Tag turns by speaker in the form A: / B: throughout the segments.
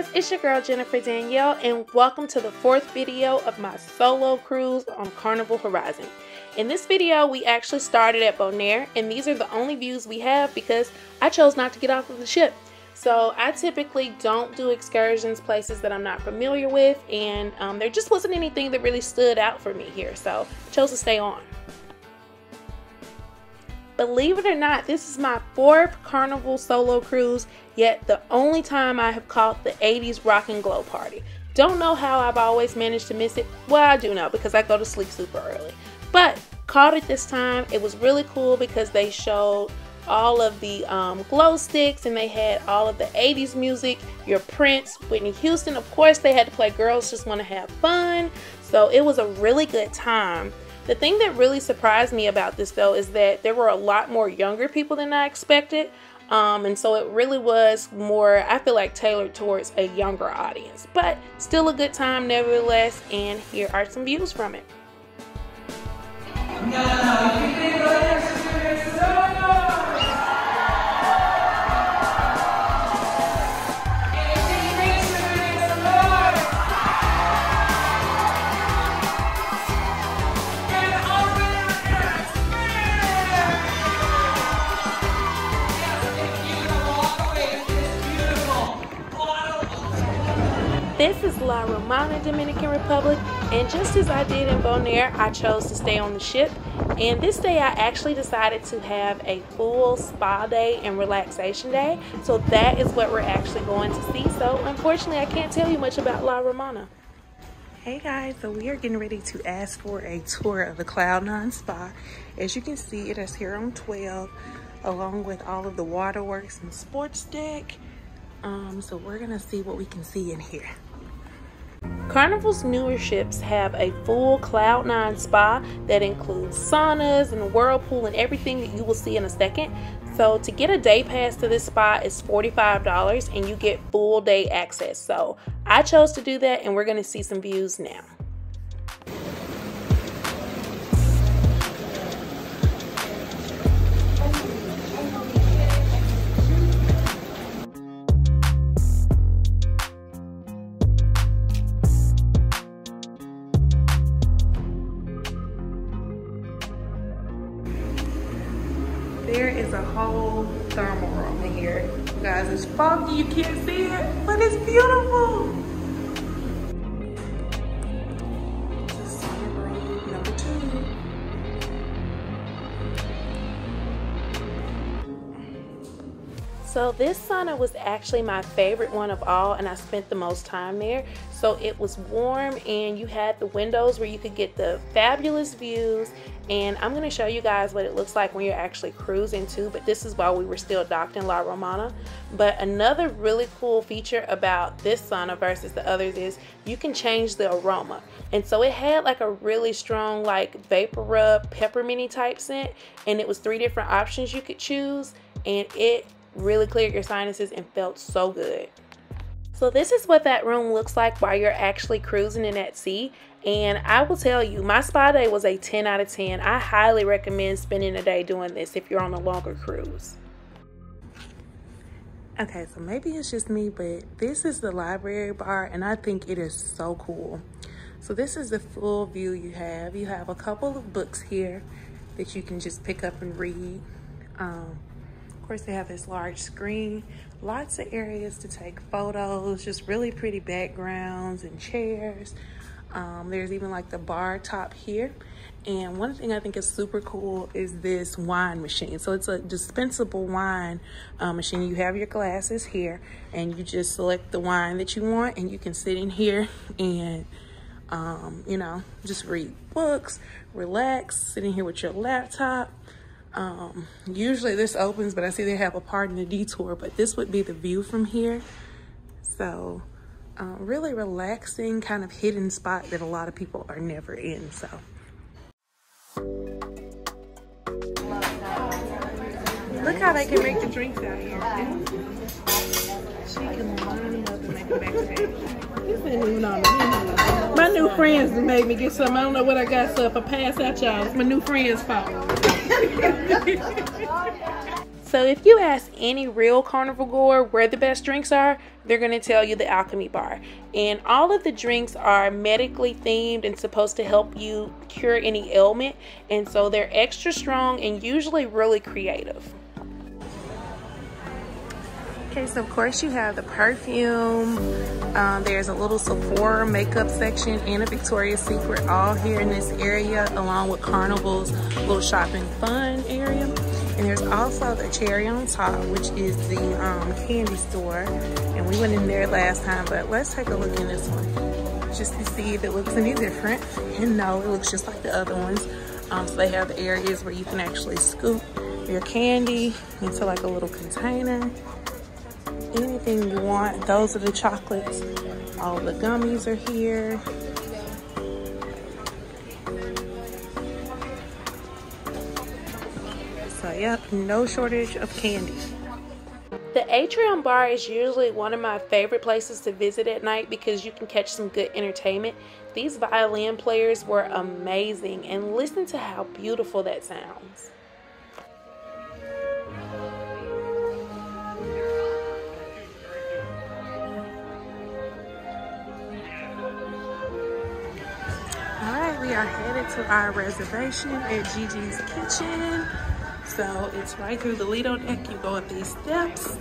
A: guys, it's your girl Jennifer Danielle, and welcome to the 4th video of my solo cruise on Carnival Horizon. In this video, we actually started at Bonaire, and these are the only views we have because I chose not to get off of the ship. So I typically don't do excursions places that I'm not familiar with, and there just wasn't anything that really stood out for me here, so I chose to stay on. Believe it or not, this is my 4th Carnival solo cruise, yet the only time I have caught the 80s rock and glow party. Don't know how I've always managed to miss it. Well, I do know because I go to sleep super early. But caught it this time. It was really cool because they showed all of the glow sticks, and they had all of the 80s music, your Prince, Whitney Houston. Of course, they had to play Girls Just Want to Have Fun. So it was a really good time. The thing that really surprised me about this though is that there were a lot more younger people than I expected. And so it really was more, I feel like, tailored towards a younger audience. But still a good time nevertheless, and here are some views from it. This is La Romana, Dominican Republic, and just as I did in Bonaire, I chose to stay on the ship. And this day I actually decided to have a full spa day and relaxation day. So that is what we're actually going to see. So unfortunately, I can't tell you much about La Romana. Hey guys, so we are getting ready to ask for a tour of the Cloud9 Spa. As you can see, it is here on 12, along with all of the waterworks and sports deck. So we're gonna see what we can see in here. Carnival's newer ships have a full Cloud9 spa that includes saunas and a whirlpool and everything that you will see in a second. So to get a day pass to this spa is $45, and you get full day access. So I chose to do that, and we're gonna see some views now. There is a whole thermal room in here. You guys, it's foggy, you can't see it, but it's beautiful. This is sauna room number 2. So this sauna was actually my favorite one of all, and I spent the most time there. So it was warm, and you had the windows where you could get the fabulous views. And I'm going to show you guys what it looks like when you're actually cruising too, but this is while we were still docked in La Romana. But another really cool feature about this sauna versus the others is you can change the aroma. And so it had like a really strong like vapor rub pepperminty type scent, and it was 3 different options you could choose, and it really cleared your sinuses and felt so good. So this is what that room looks like while you're actually cruising in at sea. And I will tell you, my spa day was a 10 out of 10. I highly recommend spending a day doing this if you're on a longer cruise. Okay, so maybe it's just me, but this is the library bar, and I think it is so cool. So this is the full view you have. You have a couple of books here that you can just pick up and read. Of course, they have this large screen, lots of areas to take photos, just really pretty backgrounds and chairs. There's even like the bar top here. And one thing I think is super cool is this wine machine. So it's a dispensable wine machine. You have your glasses here, and you just select the wine that you want, and you can sit in here and you know, just read books, relax, sitting here with your laptop. Usually this opens, but I see they have a part in the detour, but this would be the view from here. So really relaxing, kind of hidden spot that a lot of people are never in. So look how they can make the drinks out here. She can line up and make a backstage. This ain't even on me. My new friends made me get something. I don't know what I got, so if I pass out, y'all, it's my new friends' fault. So if you ask any real carnival goer where the best drinks are, they're going to tell you the Alchemy Bar. And all of the drinks are medically themed and supposed to help you cure any ailment. And so they're extra strong and usually really creative. Okay, so of course you have the perfume. There's a little Sephora makeup section and a Victoria's Secret all here in this area, along with Carnival's little shopping fun area. And there's also the Cherry on Top, which is the candy store. And we went in there last time, but let's take a look in this one just to see if it looks any different. And no, it looks just like the other ones. So they have the areas where you can actually scoop your candy into like a little container. Anything you want. Those are the chocolates. All the gummies are here. So yep, no shortage of candy. The Atrium Bar is usually one of my favorite places to visit at night because you can catch some good entertainment. These violin players were amazing, and listen to how beautiful that sounds. We are headed to our reservation at Gigi's Kitchen. So it's right through the Lido deck. You go up these steps.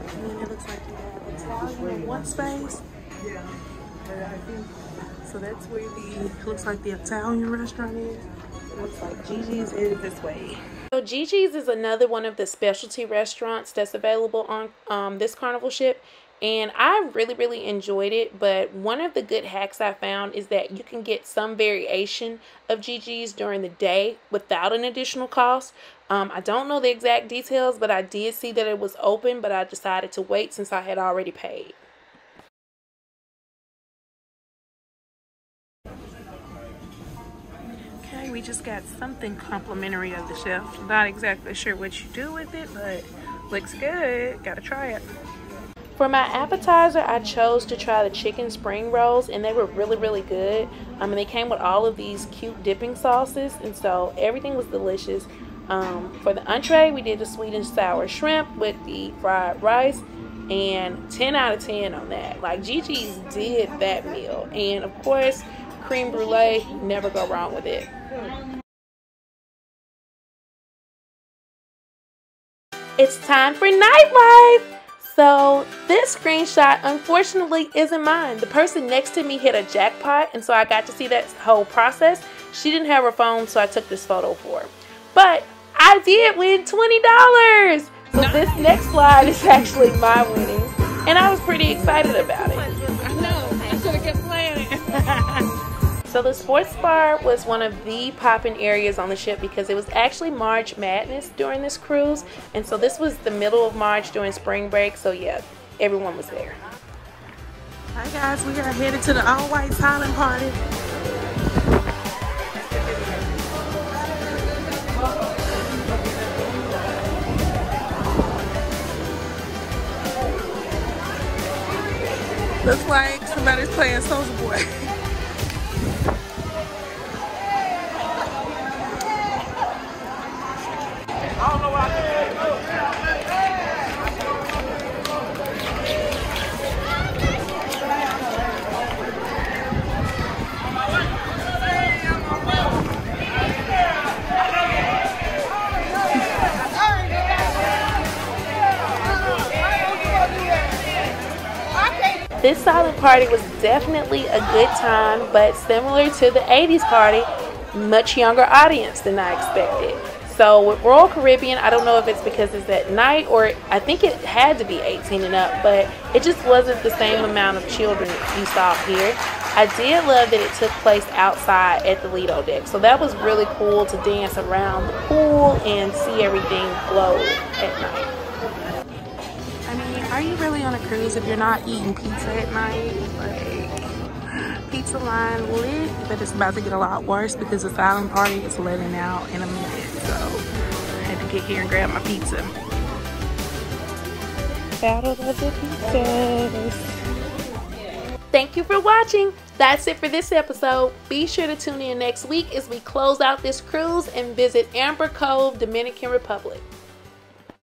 A: And it looks like you have Italian in one space. So that's where looks like the Italian restaurant is. It looks like Gigi's is this way. So Gigi's is another one of the specialty restaurants that's available on this Carnival ship, and I really enjoyed it. But one of the good hacks I found is that you can get some variation of Gigi's during the day without an additional cost. I don't know the exact details, but I did see that it was open, but I decided to wait since I had already paid. We just got something complimentary of the chef. Not exactly sure what you do with it, but looks good. Gotta try it. For my appetizer, I chose to try the chicken spring rolls, and they were really good. And they came with all of these cute dipping sauces, and so everything was delicious. For the entree, we did the sweet and sour shrimp with the fried rice, and 10 out of 10 on that. Like, Gigi's did that meal, and of course, creme brulee, never go wrong with it. It's time for nightlife. So this screenshot unfortunately isn't mine. The person next to me hit a jackpot, and so I got to see that whole process. She didn't have her phone, so I took this photo for her. But I did win $20. So this next slide is actually my winnings, and I was pretty excited about it.
B: I know. I should have kept playing it.
A: So the sports bar was one of the popping areas on the ship because it was actually March Madness during this cruise. And so this was the middle of March during spring break. So yeah, everyone was there. Hi guys, we are headed to the all-white silent party. Looks like somebody's playing Soulja Boy. This silent party was definitely a good time, but similar to the 80s party, much younger audience than I expected. So with Royal Caribbean, I don't know if it's because it's at night or I think it had to be 18 and up, but it just wasn't the same amount of children you saw here. I did love that it took place outside at the Lido deck, so that was really cool to dance around the pool and see everything glow at night. I mean, are you really on a cruise if you're not eating pizza at night? Like, pizza line lit, but it's about to get a lot worse because the silent party is letting out in a minute. So I had to get here and grab my pizza. Battle of the pizzas. Thank you for watching. That's it for this episode. Be sure to tune in next week as we close out this cruise and visit Amber Cove, Dominican Republic.